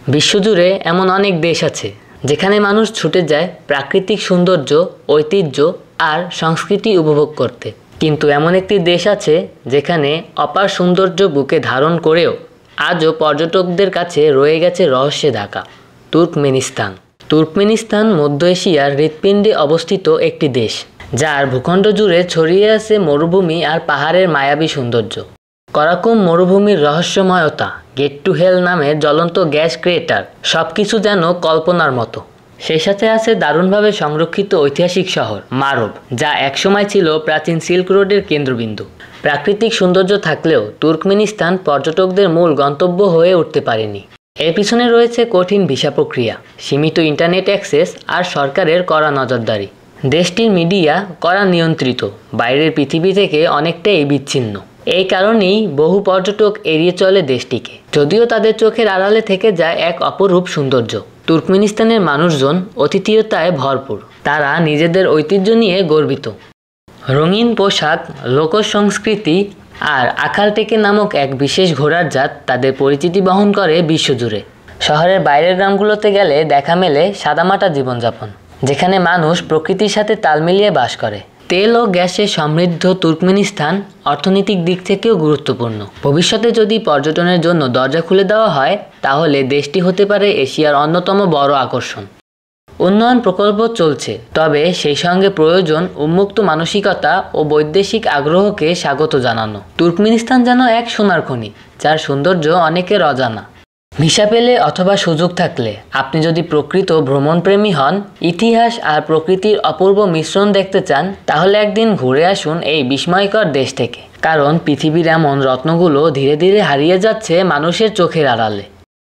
বিশ্বজুড়ে এমন অনেক দেশ আছে যেখানে মানুষ ছুটে যায় প্রাকৃতিক সৌন্দর্য, ঐতিহ্য আর সংস্কৃতি উপভোগ করতে। কিন্তু এমন একটি দেশ আছে যেখানে অপার সৌন্দর্য বুকে ধারণ করেও আজও পর্যটকদের কাছে রয়ে গেছে রহস্যে ঢাকা তুর্কমেনিস্তান। তুর্কমেনিস্তান মধ্য এশিয়ার হৃৎপিণ্ডে অবস্থিত একটি দেশ, যার ভূখণ্ড জুড়ে ছড়িয়ে আছে মরুভূমি আর পাহাড়ের মায়াবী সৌন্দর্য। কারাকুম মরুভূমির রহস্যময়তা, গেট টু হেল নামের জ্বলন্ত গ্যাস ক্রেটার, সবকিছু যেন কল্পনার মতো। সেই সাথে আছে দারুণভাবে সংরক্ষিত ঐতিহাসিক শহর মারভ, যা একসময় ছিল প্রাচীন সিল্ক রোডের কেন্দ্রবিন্দু। প্রাকৃতিক সৌন্দর্য থাকলেও তুর্কমেনিস্তান পর্যটকদের মূল গন্তব্য হয়ে উঠতে পারেনি। এর পিছনে রয়েছে কঠিন ভিসা প্রক্রিয়া, সীমিত ইন্টারনেট অ্যাক্সেস আর সরকারের কড়া নজরদারি। দেশটির মিডিয়া কড়া নিয়ন্ত্রিত, বাইরের পৃথিবী থেকে অনেকটাই বিচ্ছিন্ন। এই কারণেই বহু পর্যটক এড়িয়ে চলে দেশটিকে, যদিও তাদের চোখের আড়ালে থেকে যায় এক অপরূপ সৌন্দর্য। তুর্কমেনিস্তানের মানুষজন অতিথিয়তায় ভরপুর, তারা নিজেদের ঐতিহ্য নিয়ে গর্বিত। রঙিন পোশাক, লোকসংস্কৃতি আর আখালটেকে নামক এক বিশেষ ঘোড়ার জাত তাদের পরিচিতি বহন করে বিশ্বজুড়ে। শহরের বাইরের গ্রামগুলোতে গেলে দেখা মেলে সাদামাটা জীবনযাপন, যেখানে মানুষ প্রকৃতির সাথে তাল মিলিয়ে বাস করে। তেল ও গ্যাসে সমৃদ্ধ তুর্কমেনিস্তান অর্থনৈতিক দিক থেকেও গুরুত্বপূর্ণ। ভবিষ্যতে যদি পর্যটনের জন্য দরজা খুলে দেওয়া হয়, তাহলে দেশটি হতে পারে এশিয়ার অন্যতম বড় আকর্ষণ। উন্নয়ন প্রকল্প চলছে, তবে সেই সঙ্গে প্রয়োজন উন্মুক্ত মানসিকতা ও বৈদেশিক আগ্রহকে স্বাগত জানানো। তুর্কমেনিস্তান যেন এক সোনার খনি, যার সৌন্দর্য অনেকের অজানা। ভিসা পেলে অথবা সুযোগ থাকলে আপনি যদি প্রকৃত ভ্রমণপ্রেমী হন, ইতিহাস আর প্রকৃতির অপূর্ব মিশ্রণ দেখতে চান, তাহলে একদিন ঘুরে আসুন এই বিস্ময়কর দেশ থেকে। কারণ পৃথিবীর এমন রত্নগুলো ধীরে ধীরে হারিয়ে যাচ্ছে মানুষের চোখের আড়ালে।